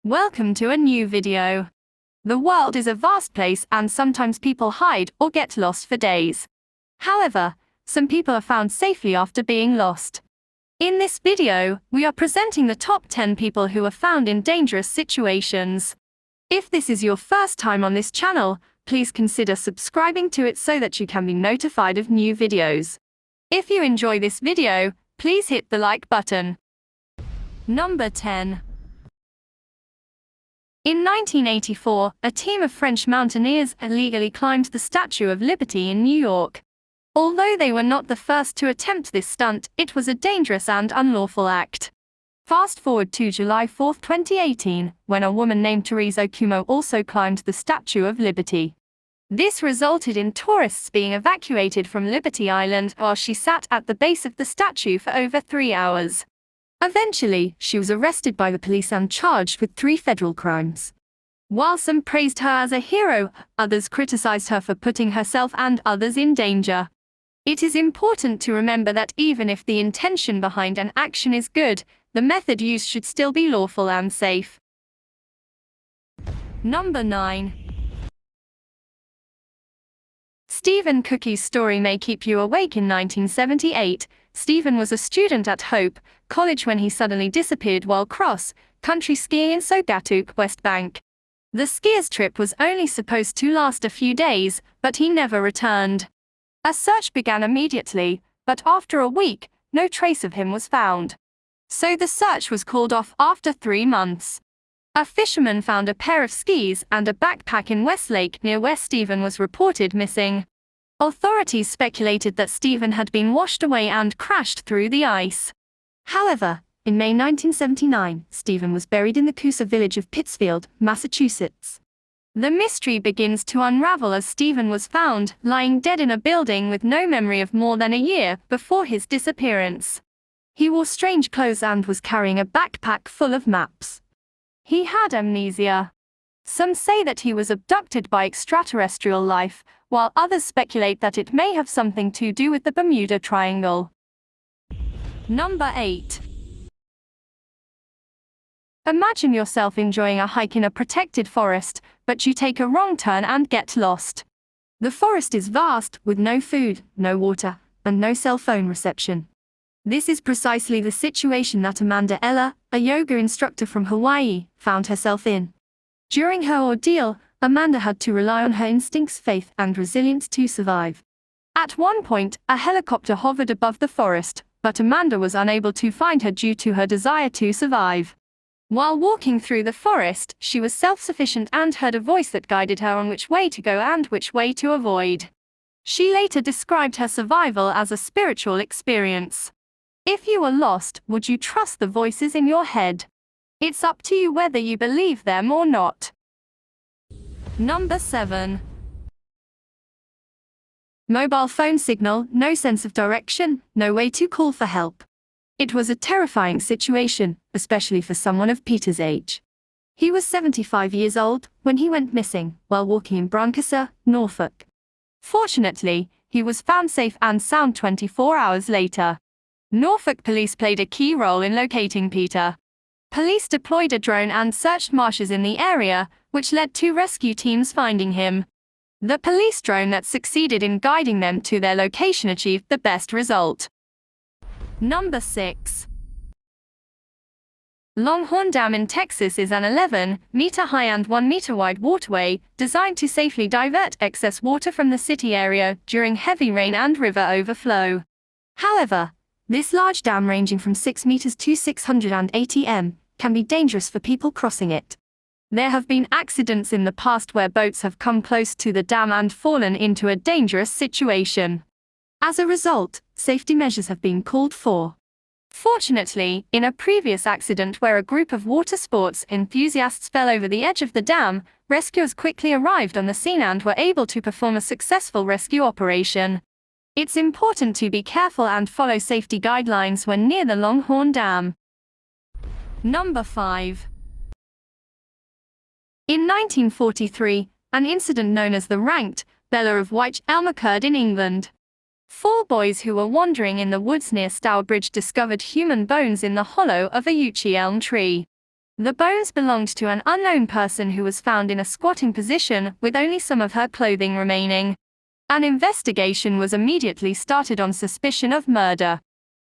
Welcome to a new video. The world is a vast place and sometimes people hide or get lost for days. However, some people are found safely after being lost. In this video, we are presenting the top 10 people who are found in dangerous situations. If this is your first time on this channel, please consider subscribing to it so that you can be notified of new videos. If you enjoy this video, please hit the like button. Number 10. In 1984, a team of French mountaineers illegally climbed the Statue of Liberty in New York. Although they were not the first to attempt this stunt, it was a dangerous and unlawful act. Fast forward to July 4, 2018, when a woman named Teresa Cuomo also climbed the Statue of Liberty. This resulted in tourists being evacuated from Liberty Island while she sat at the base of the statue for over 3 hours. Eventually, she was arrested by the police and charged with 3 federal crimes. While some praised her as a hero, others criticized her for putting herself and others in danger. It is important to remember that even if the intention behind an action is good, the method used should still be lawful and safe. Number 9. Stephen Cookie's story may keep you awake. In 1978, Stephen was a student at Hope College when he suddenly disappeared while cross-country skiing in Saugatuck, West Bank. The skier's trip was only supposed to last a few days, but he never returned. A search began immediately, but after a week, no trace of him was found. So the search was called off after 3 months. A fisherman found a pair of skis and a backpack in Westlake near where Stephen was reported missing. Authorities speculated that Stephen had been washed away and crashed through the ice. However, in May 1979, Stephen was buried in the Coosa village of Pittsfield, Massachusetts. The mystery begins to unravel as Stephen was found lying dead in a building with no memory of more than a year before his disappearance. He wore strange clothes and was carrying a backpack full of maps. He had amnesia. Some say that he was abducted by extraterrestrial life, while others speculate that it may have something to do with the Bermuda Triangle. Number 8. Imagine yourself enjoying a hike in a protected forest, but you take a wrong turn and get lost. The forest is vast, with no food, no water, and no cell phone reception. This is precisely the situation that Amanda Eller, a yoga instructor from Hawaii, found herself in. During her ordeal, Amanda had to rely on her instincts, faith, and resilience to survive. At one point, a helicopter hovered above the forest, but Amanda was unable to find her due to her desire to survive. While walking through the forest, she was self-sufficient and heard a voice that guided her on which way to go and which way to avoid. She later described her survival as a spiritual experience. If you were lost, would you trust the voices in your head? It's up to you whether you believe them or not. Number 7. Mobile phone signal, no sense of direction, no way to call for help. It was a terrifying situation, especially for someone of Peter's age. He was 75 years old when he went missing while walking in Brancaster, Norfolk. Fortunately, he was found safe and sound 24 hours later. Norfolk police played a key role in locating Peter. Police deployed a drone and searched marshes in the area, which led to rescue teams finding him. The police drone that succeeded in guiding them to their location achieved the best result. Number 6. Longhorn Dam in Texas is an 11-meter high and 1-meter wide waterway designed to safely divert excess water from the city area during heavy rain and river overflow. However, this large dam, ranging from 6 meters to 680 m, can be dangerous for people crossing it. There have been accidents in the past where boats have come close to the dam and fallen into a dangerous situation. As a result, safety measures have been called for. Fortunately, in a previous accident where a group of water sports enthusiasts fell over the edge of the dam, rescuers quickly arrived on the scene and were able to perform a successful rescue operation. It's important to be careful and follow safety guidelines when near the Longhorn Dam. Number 5. In 1943, an incident known as the Ranked Bella of Wych Elm occurred in England. 4 boys who were wandering in the woods near Stourbridge discovered human bones in the hollow of a Wych elm tree. The bones belonged to an unknown person who was found in a squatting position with only some of her clothing remaining. An investigation was immediately started on suspicion of murder.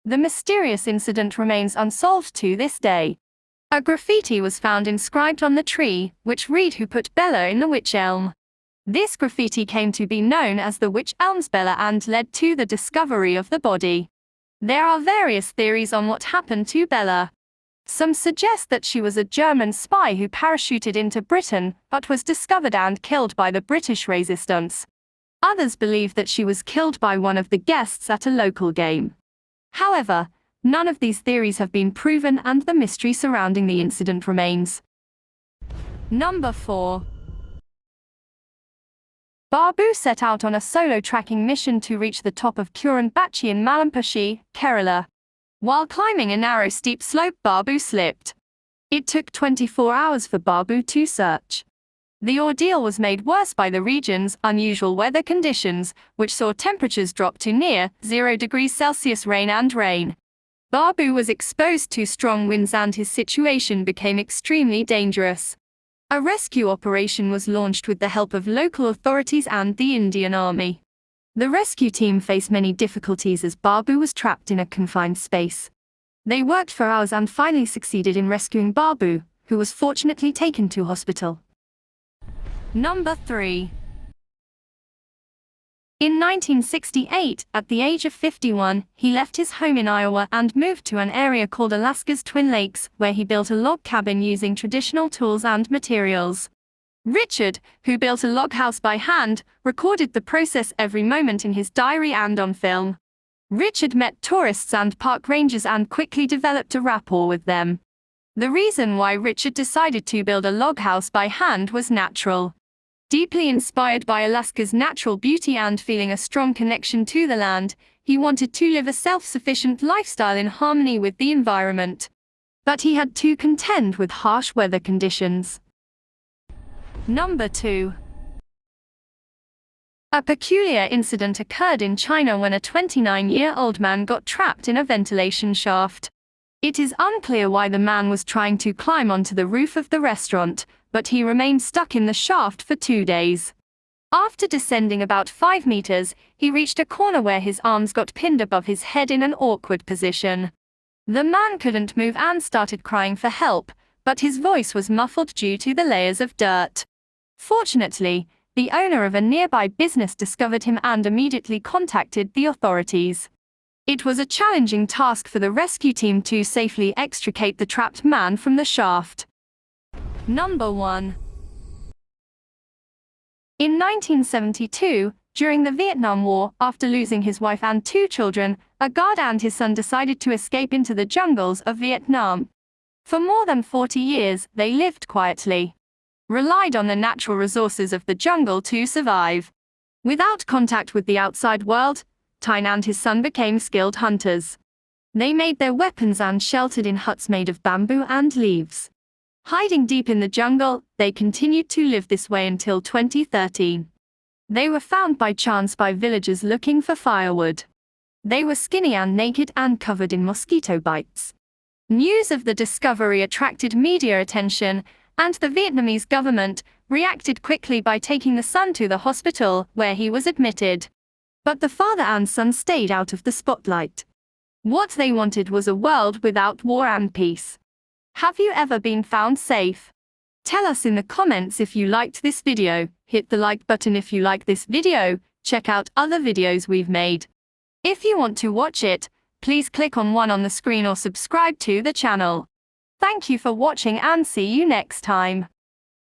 The mysterious incident remains unsolved to this day. A graffiti was found inscribed on the tree, which read "Who put Bella in the wych elm?" This graffiti came to be known as the Wych Elm's Bella and led to the discovery of the body. There are various theories on what happened to Bella. Some suggest that she was a German spy who parachuted into Britain but was discovered and killed by the British resistance. Others believe that she was killed by one of the guests at a local game. However, none of these theories have been proven and the mystery surrounding the incident remains. Number 4. Babu set out on a solo tracking mission to reach the top of Kuranbachi in Malampushi, Kerala. While climbing a narrow steep slope, Babu slipped. It took 24 hours for Babu to search. The ordeal was made worse by the region's unusual weather conditions, which saw temperatures drop to near 0 degrees Celsius, rain and rain. Babu was exposed to strong winds and his situation became extremely dangerous. A rescue operation was launched with the help of local authorities and the Indian Army. The rescue team faced many difficulties as Babu was trapped in a confined space. They worked for hours and finally succeeded in rescuing Babu, who was fortunately taken to hospital. Number 3. In 1968, at the age of 51, he left his home in Iowa and moved to an area called Alaska's Twin Lakes, where he built a log cabin using traditional tools and materials. Richard, who built a log house by hand, recorded the process every moment in his diary and on film. Richard met tourists and park rangers and quickly developed a rapport with them. The reason why Richard decided to build a log house by hand was natural. Deeply inspired by Alaska's natural beauty and feeling a strong connection to the land, he wanted to live a self-sufficient lifestyle in harmony with the environment. But he had to contend with harsh weather conditions. Number 2. A peculiar incident occurred in China when a 29-year-old man got trapped in a ventilation shaft. It is unclear why the man was trying to climb onto the roof of the restaurant, but he remained stuck in the shaft for 2 days. After descending about 5 meters, he reached a corner where his arms got pinned above his head in an awkward position. The man couldn't move and started crying for help, but his voice was muffled due to the layers of dirt. Fortunately, the owner of a nearby business discovered him and immediately contacted the authorities. It was a challenging task for the rescue team to safely extricate the trapped man from the shaft. Number 1. In 1972, during the Vietnam War, after losing his wife and 2 children, a guard and his son decided to escape into the jungles of Vietnam. For more than 40 years, they lived quietly, relied on the natural resources of the jungle to survive. Without contact with the outside world, Tine and his son became skilled hunters. They made their weapons and sheltered in huts made of bamboo and leaves. Hiding deep in the jungle, they continued to live this way until 2013. They were found by chance by villagers looking for firewood. They were skinny and naked and covered in mosquito bites. News of the discovery attracted media attention, and the Vietnamese government reacted quickly by taking the son to the hospital, where he was admitted. But the father and son stayed out of the spotlight. What they wanted was a world without war and peace. Have you ever been found safe? Tell us in the comments if you liked this video, hit the like button if you like this video, check out other videos we've made. If you want to watch it, please click on one on the screen or subscribe to the channel. Thank you for watching and see you next time.